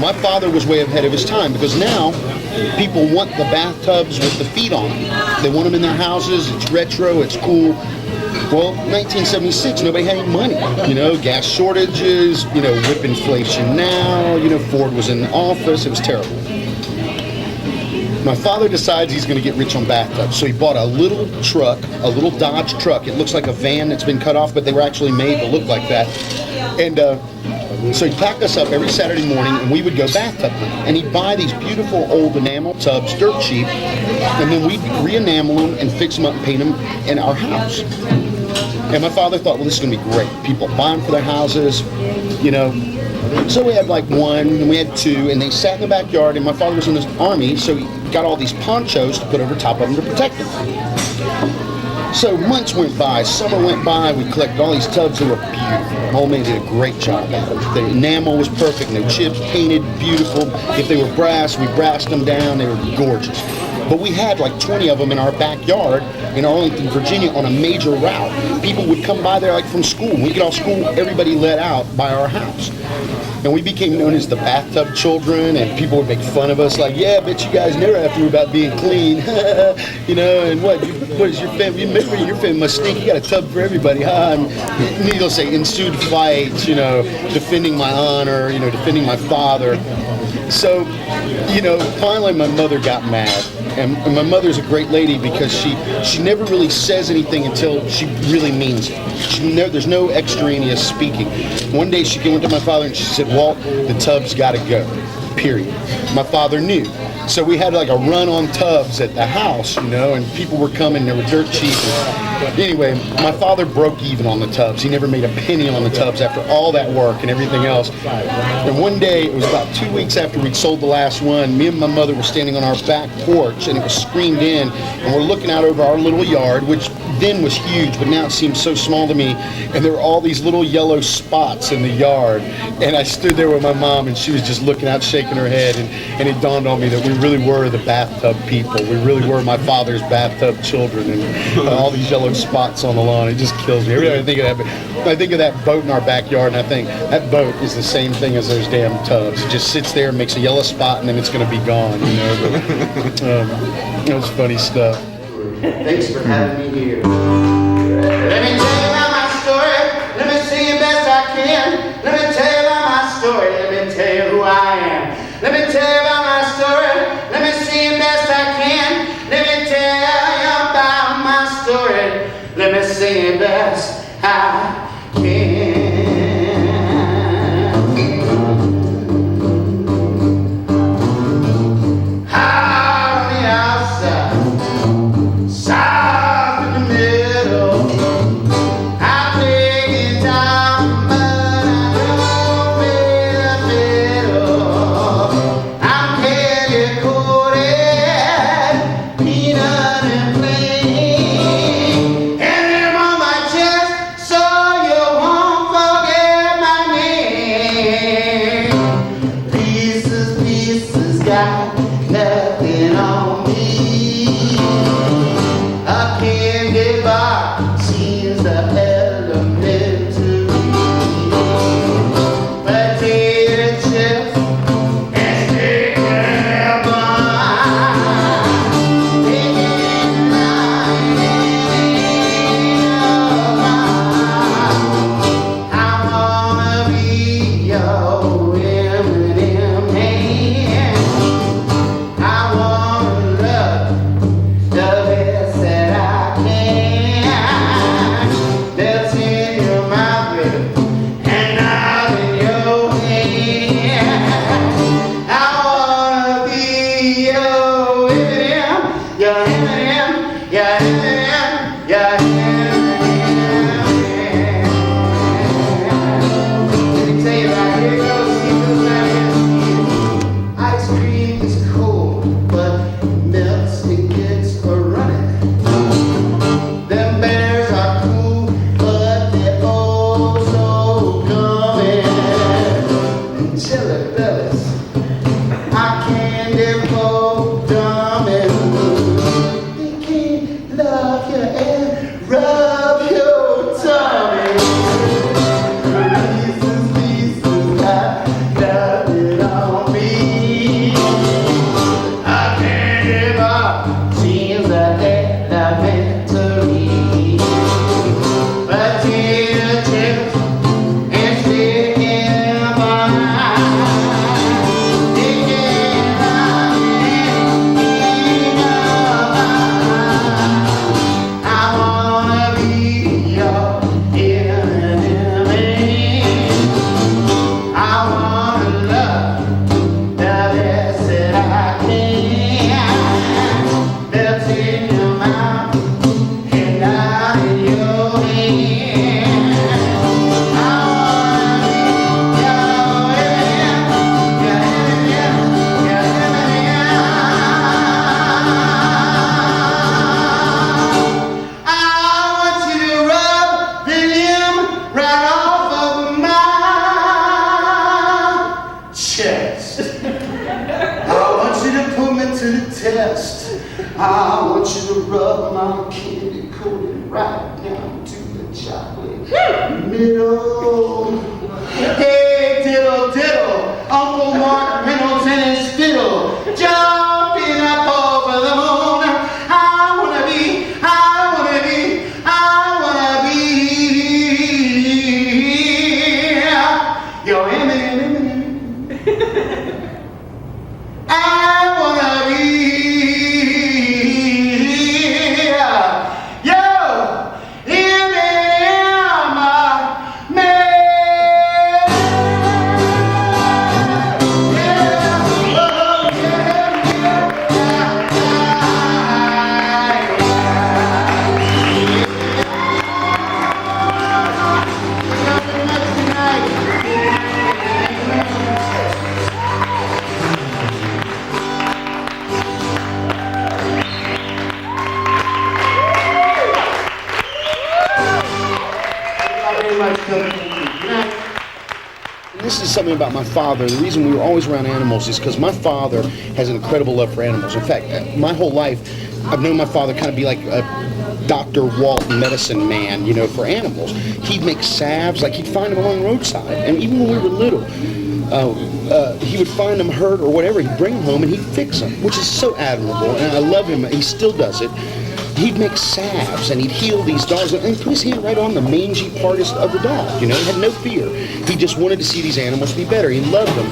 My father was way ahead of his time, because now people want the bathtubs with the feet on them. They want them in their houses. It's retro. It's cool. Well, 1976, nobody had any money. You know, gas shortages, you know, whip inflation now, you know, Ford was in office. It was terrible. My father decides he's going to get rich on bathtubs. So he bought a little truck, a little Dodge truck. It looks like a van that's been cut off, but they were actually made to look like that. And so he'd pack us up every Saturday morning, and we would go bathtub hunting. And he'd buy these beautiful old enamel tubs, dirt cheap, and then we'd re-enamel them and fix them up and paint them in our house. And my father thought, well, this is going to be great. People buy them for their houses, you know. So we had like one, and we had two, and they sat in the backyard, and my father was in the army, so he got all these ponchos to put over top of them to protect them. So months went by, summer went by, we collected all these tubs that were beautiful. Old man did a great job at it. The enamel was perfect, no chips, painted, beautiful. If they were brass, we brassed them down, they were gorgeous. But we had like 20 of them in our backyard in Arlington, Virginia, on a major route. People would come by there like from school. When we get off school, everybody let out by our house. And we became known as the bathtub children, and people would make fun of us like, yeah, I bet you guys never have to worry about being clean. You know, and what is your family? Remember, your family must stink. You got a tub for everybody, huh? And needless to say, ensued fights, you know, defending my honor, you know, defending my father. So, you know, finally my mother got mad. And my mother's a great lady, because she never really says anything until she really means it. There's no extraneous speaking. One day she went to my father and she said, Walt, the tub's got to go, period. My father knew. So we had like a run on tubs at the house, you know, and people were coming, they were dirt cheap. Anyway, my father broke even on the tubs. He never made a penny on the tubs after all that work and everything else. And one day, it was about 2 weeks after we'd sold the last one, me and my mother were standing on our back porch, and it was screened in, and we're looking out over our little yard, which then was huge, but now it seems so small to me. And there were all these little yellow spots in the yard. And I stood there with my mom, and she was just looking out, shaking her head, and it dawned on me that we really were the bathtub people. We really were my father's bathtub children, and all these yellow spots on the lawn. It just kills me. Every time I think of that, I think of that boat in our backyard, and I think that boat is the same thing as those damn tubs. It just sits there, makes a yellow spot, and then it's going to be gone. You know, but it was funny stuff. Thanks for having me here. Let me tell you about my story. Let me sing it best I can. Let me tell you about my story. Let me tell you who I am. Let me tell you about my story. Let me sing it best I can. Let me tell you about my story. Let me sing it best I can. Nothing on me. A candy bar seems the element to me. Potato chips and steak and bun. Taking I wanna be your M&M hand. I wanna love the best that I can. That's in your mouth, baby, and not in your hand. I wanna be your M&M, your M&M, your M&M, your M&M. Let me tell you about here goes, ice cream is cold, but melts and gets a running. Them bears are cool, but they're oh so coming. And chili bellies, I candy for dummies. They can't love you and rub your tummy. Pieces, got it on. best. I want you to put me to the test. I want you to rub my candy coating right down to the chocolate middle. Hey, diddle, diddle, Uncle Mark Reynolds and his fiddle, jumping up over the moon. I wanna be, I wanna be, I wanna be your Eminem. I wanna be This is something about my father. The reason we were always around animals is because my father has an incredible love for animals. In fact, my whole life, I've known my father kind of be like a Dr. Walt medicine man, you know, for animals. He'd make salves, like he'd find them along the roadside. And even when we were little, he would find them hurt or whatever. He'd bring them home and he'd fix them, which is so admirable. And I love him. He still does it. He'd make salves and he'd heal these dogs and put his hand right on the mangy part of the dog, you know, he had no fear. He just wanted to see these animals be better. He loved them.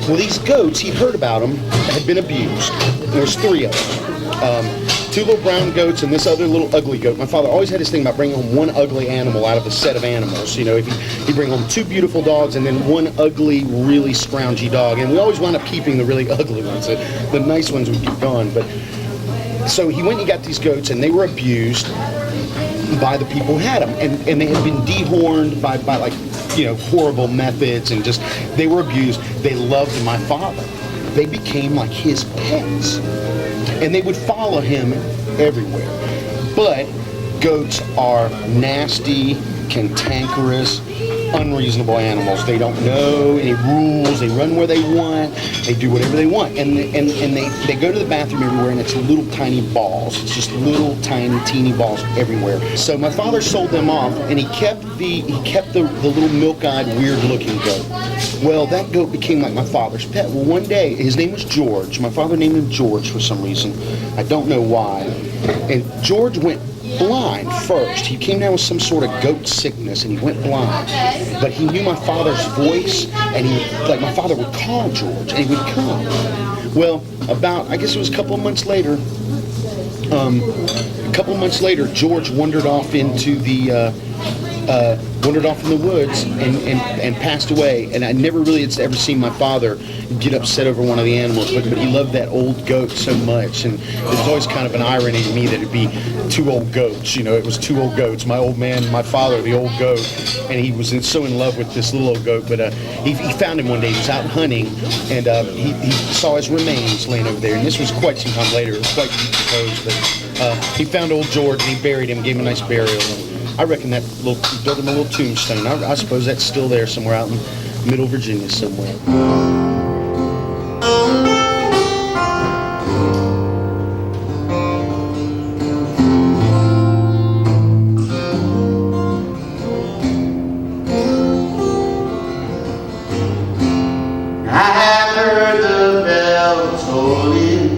Well, these goats, he'd heard about them, had been abused. There's 3 of them. 2 little brown goats and this other little ugly goat. My father always had this thing about bringing home 1 ugly animal out of a set of animals. You know, if he'd bring home 2 beautiful dogs and then 1 ugly, really scroungy dog. And we always wound up keeping the really ugly ones. The nice ones would be gone. But so he went and he got these goats, and they were abused by the people who had them, and they had been dehorned by like, you know, horrible methods, and just they were abused. They loved my father. They became like his pets, and they would follow him everywhere. But goats are nasty, cantankerous, unreasonable animals. They don't know any rules. They run where they want. They do whatever they want. And they go to the bathroom everywhere, and it's little tiny balls. It's just little tiny teeny balls everywhere. So my father sold them off, and he kept the little milk-eyed, weird-looking goat. Well, that goat became like my father's pet. Well, one day, his name was George. My father named him George for some reason. I don't know why. And George went blind first. He came down with some sort of goat sickness and he went blind. But he knew my father's voice, and my father would call George and he would come. Well, I guess it was a couple of months later, George wandered off into the in the woods and passed away. And I never really had ever seen my father get upset over one of the animals, but he loved that old goat so much. And it was always kind of an irony to me that it'd be 2 old goats. You know, it was 2 old goats. My old man, my father, the old goat, and he was so in love with this little old goat. But he found him one day. He was out hunting, and he saw his remains laying over there. And this was quite some time later. It was quite decomposed, but he found old George and he buried him, gave him a nice burial. I reckon that built him a little tombstone. I suppose that's still there somewhere out in Middle Virginia somewhere. I have heard the bell tolling.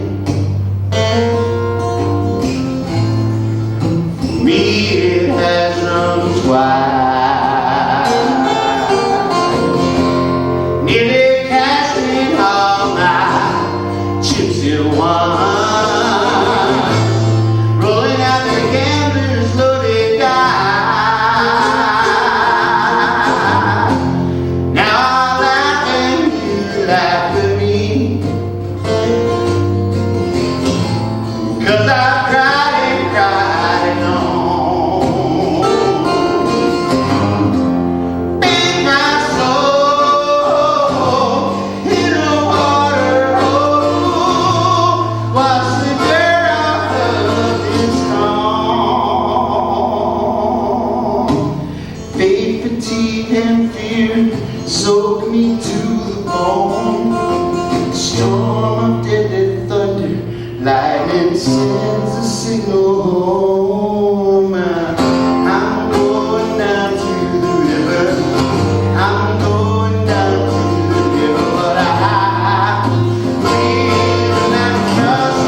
Me it has rung twice. Nearly cast sends a signal home. I'm going down to the river. I'm going down to the river, but I will not trust.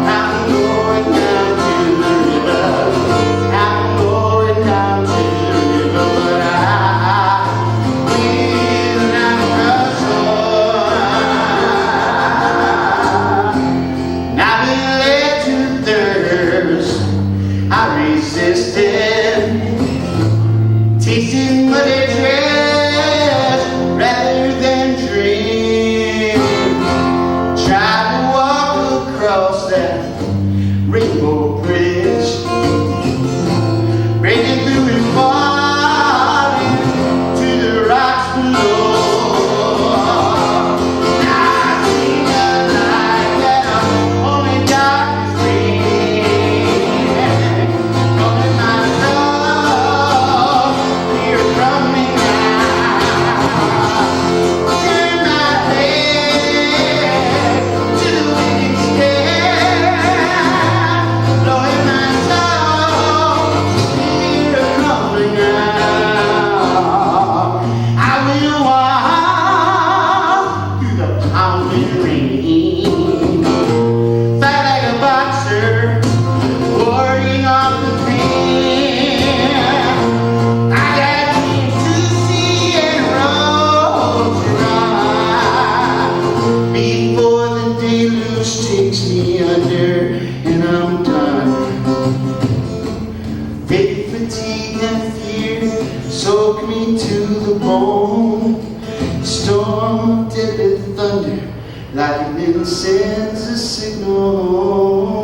I'm going down to the river. I'm going down to the river, but I will not trust. I've been led to thirst. I resisted, tasting muddy trash rather than drink. Tried to walk across that rainbow bridge, breaking through and falling to the rocks below. Now I see the light that only darkness brings. Rolling my soul, fear from me now. Turn my head to the wicked sky, blowing my soul, fear from me now. I will walk through the pounding rain, fight like a boxer, warding off the pain. I got dreams to see and roads to run before the deluge takes me under and I'm done. Faith, fatigue, and fear soak me to the bone. Storm of deadly thunder, lightning sends a signal.